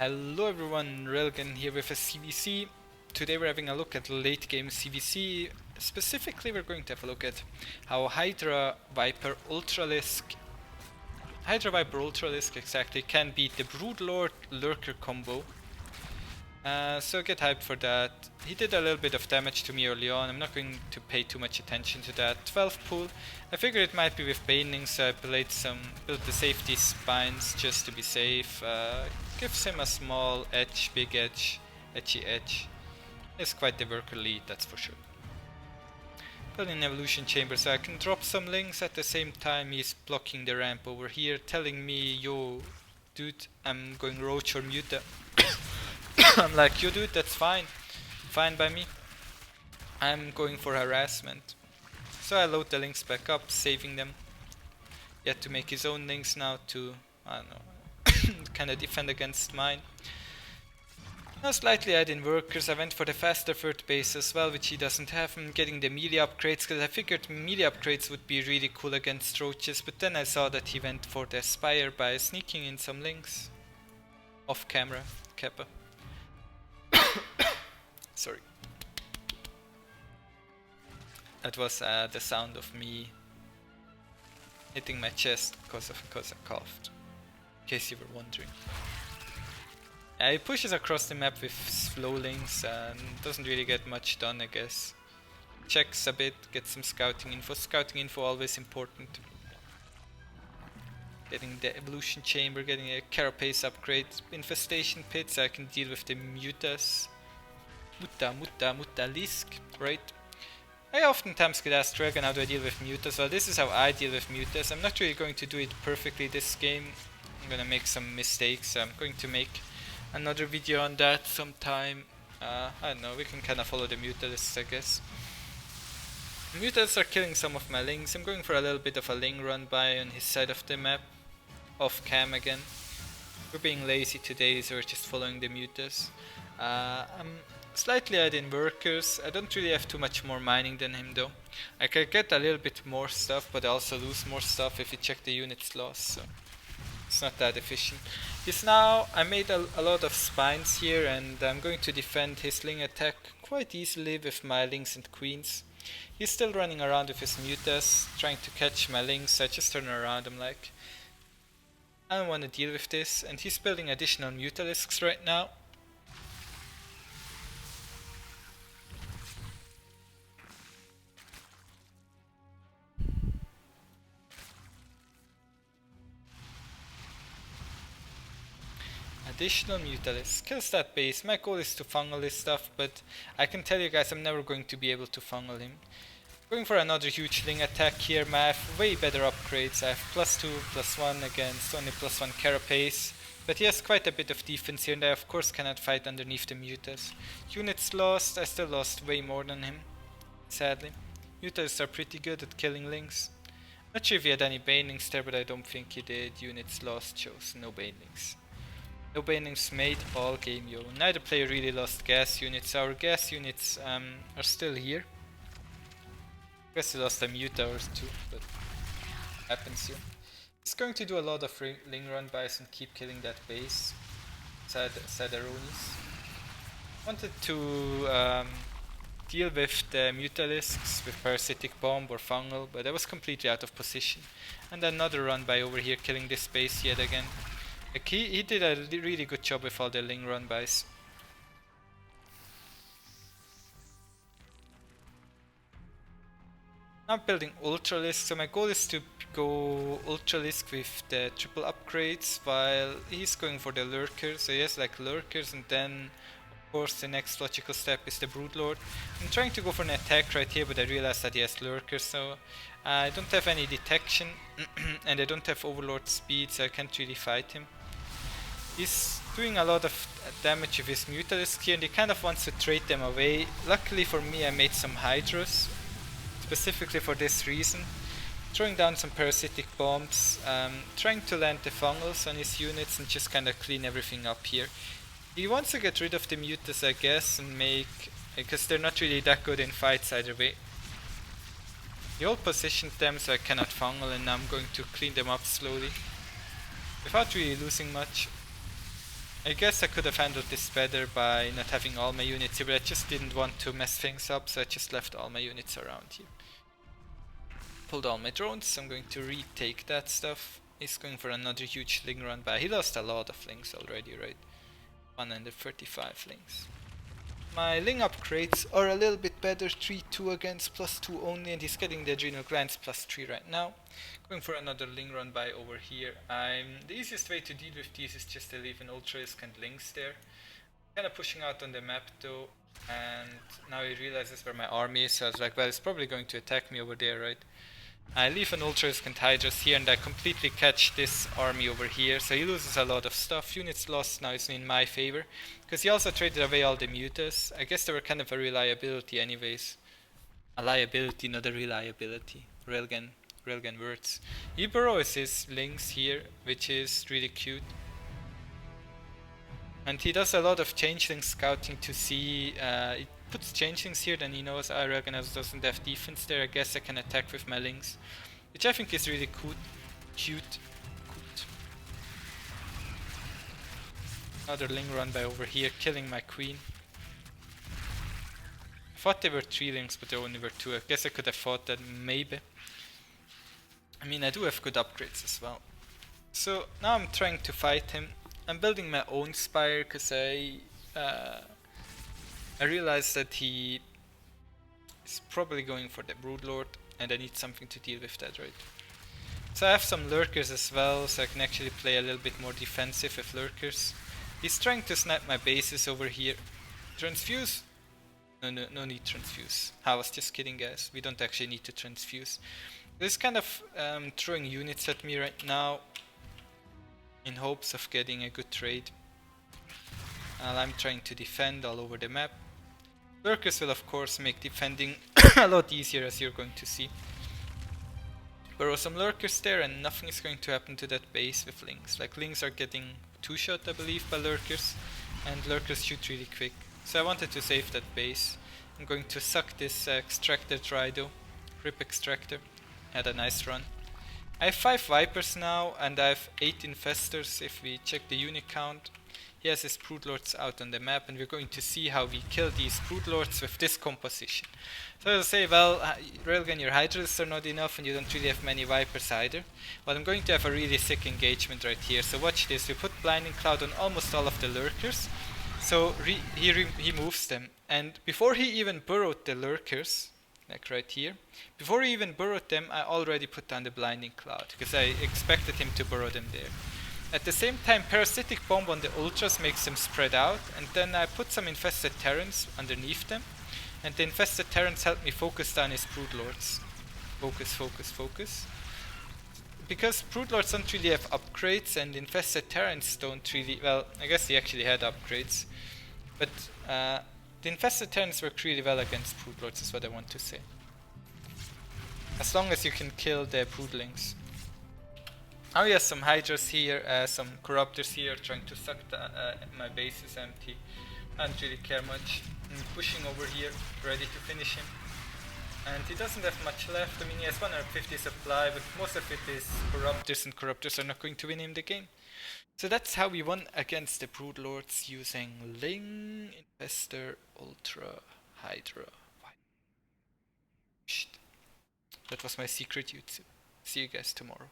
Hello everyone, Railgan here with a ZvZ. Today we're having a look at late game ZvZ. Specifically we're going to have a look at how Hydra Viper Ultralisk exactly can beat the Broodlord Lurker combo. So get hyped for that. He did a little bit of damage to me early on. I'm not going to pay too much attention to that. 12 pool. I figured it might be with Baneling, so I built the safety spines just to be safe. Gives him a small edge, big edge, edgy edge. It's quite the worker lead, that's for sure. Building an evolution chamber so I can drop some links. At the same time he's blocking the ramp over here, telling me, yo dude, I'm going roach or muta. I'm like, yo dude, that's fine by me. I'm going for harassment. So I load the links back up, saving them. He had to make his own links now to, I don't know, kinda defend against mine. Now slightly add in workers. I went for the faster third base as well, which he doesn't have. I'm getting the melee upgrades because I figured melee upgrades would be really cool against roaches, but then I saw that he went for the Spire by sneaking in some links. Off camera, Kappa. Sorry. That was the sound of me hitting my chest because I coughed. In case you were wondering. He pushes across the map with slow links and doesn't really get much done, I guess. Checks a bit, gets some scouting info. Scouting info always important. Getting the evolution chamber, getting a carapace upgrade, infestation pit so I can deal with the mutas. Mutalisk, right? I oftentimes get asked, Railgan, how do I deal with mutas? Well, this is how I deal with mutas. I'm not really going to do it perfectly this game. I'm gonna make some mistakes. I'm going to make another video on that sometime. I don't know, we can kinda follow the mutalisks, I guess. Mutalisks are killing some of my links. I'm going for a little bit of a ling run by on his side of the map. Off cam again. We're being lazy today, so we're just following the mutas. I'm slightly add in workers. I don't really have too much more mining than him though. I can get a little bit more stuff, but I also lose more stuff if you check the units lost, so it's not that efficient. I made a lot of spines here, and I'm going to defend his ling attack quite easily with my lings and queens. He's still running around with his mutas, trying to catch my lings. I just turn around, I'm like, I don't want to deal with this, and he's building additional mutalisks right now. Additional mutalisks. Kills that base. My goal is to fungal this stuff, but I can tell you guys I'm never going to be able to fungal him. Going for another huge ling attack here. I have way better upgrades. I have +2, +1 against only +1 carapace. But he has quite a bit of defense here, and I of course cannot fight underneath the mutas. Units lost. I still lost way more than him, sadly. Mutas are pretty good at killing lings. Not sure if he had any banelings there, but I don't think he did. Units lost shows no banelings. No banelings made all game, yo. Neither player really lost gas units. Our gas units are still here. I guess he lost a muta or two, but happens here. He's going to do a lot of ling run bys and keep killing that base. Sadaronis. Wanted to deal with the mutalisks with parasitic bomb or fungal, but I was completely out of position. And another run by over here, killing this base yet again. Like he did a really good job with all the ling run bys. I'm building Ultralisk, so my goal is to go Ultralisk with the triple upgrades while he's going for the lurkers. So he has like lurkers, and then of course the next logical step is the Broodlord. I'm trying to go for an attack right here, but I realized that he has lurkers, so I don't have any detection and I don't have overlord speed, so I can't really fight him. He's doing a lot of damage with his mutalisk here, and he kind of wants to trade them away. Luckily for me, I made some hydras, specifically for this reason. Throwing down some parasitic bombs, trying to land the fungals on his units and just kind of clean everything up here. He wants to get rid of the mutas, I guess, and because they're not really that good in fights either way. He all positioned them so I cannot fungal, and now I'm going to clean them up slowly without really losing much. I guess I could have handled this better by not having all my units here, but I just didn't want to mess things up, so I just left all my units around here. Pulled all my drones, so I'm going to retake that stuff. He's going for another huge Ling run by. He lost a lot of Lings already, right? 135 Lings. My Ling upgrades are a little bit better, 3-2 against +2 only, and he's getting the Adrenal Glands +3 right now. Going for another Ling run by over here. The easiest way to deal with these is just to leave an Ultralisk and Lings there. Kind of pushing out on the map though, and now he realizes where my army is, so I was like, well, it's probably going to attack me over there, right? I leave an Ultralisk and Hydras here, and I completely catch this army over here, so he loses a lot of stuff. Units lost now is in my favor, because he also traded away all the mutas. I guess they were kind of a reliability anyways. A liability, not a reliability. Railgan words. He burrows his Lings here, which is really cute. And he does a lot of changeling scouting to see, he puts changelings here, then he knows Railgan doesn't have defense there. I guess I can attack with my Lings, which I think is really cute. Another Ling run by over here, killing my queen. I thought there were 3 Lings, but there only were 2. I guess I could have thought that maybe. I mean, I do have good upgrades as well. So now I'm trying to fight him. I'm building my own spire because I realized that he is probably going for the Broodlord, and I need something to deal with that, right? So I have some lurkers as well, so I can actually play a little bit more defensive with lurkers. He's trying to snipe my bases over here. Transfuse? No need transfuse. I was just kidding, guys. We don't actually need to transfuse. He's kind of throwing units at me right now in hopes of getting a good trade. And I'm trying to defend all over the map. Lurkers will of course make defending a lot easier, as you're going to see. Burrow some lurkers there and nothing is going to happen to that base with Lings. Like, Lings are getting 2-shot I believe by lurkers, and lurkers shoot really quick. So I wanted to save that base. I'm going to suck this extractor dry though. Rip extractor. Had a nice run. I have 5 Vipers now, and I have 8 Infestors if we check the unit count. He has his Broodlords out on the map, and we're going to see how we kill these Broodlords with this composition. So I'll say, well, Railgun, your Hydras are not enough, and you don't really have many Vipers either. But I'm going to have a really sick engagement right here. So watch this, we put Blinding Cloud on almost all of the Lurkers. So he moves them, and before he even burrowed the Lurkers, like right here, before he even burrowed them, I already put down the Blinding Cloud, because I expected him to burrow them there. At the same time, Parasitic Bomb on the Ultras makes them spread out, and then I put some Infested Terrans underneath them, and the Infested Terrans help me focus down his Broodlords. Focus. Because Broodlords don't really have upgrades, and Infested Terrans don't really, well, I guess he actually had upgrades, but the Infested Terrans work really well against Broodlords, is what I want to say. As long as you can kill the Broodlings. Now he has some Hydras here, some Corruptors here, trying to suck my base is empty. I don't really care much. I'm pushing over here, ready to finish him. And he doesn't have much left. I mean, he has 150 supply, but most of it is Corruptors, and Corruptors are not going to win him the game. So that's how we won against the Broodlords using Ling, Infestor, Ultra, Hydra. That was my secret YouTube. See you guys tomorrow.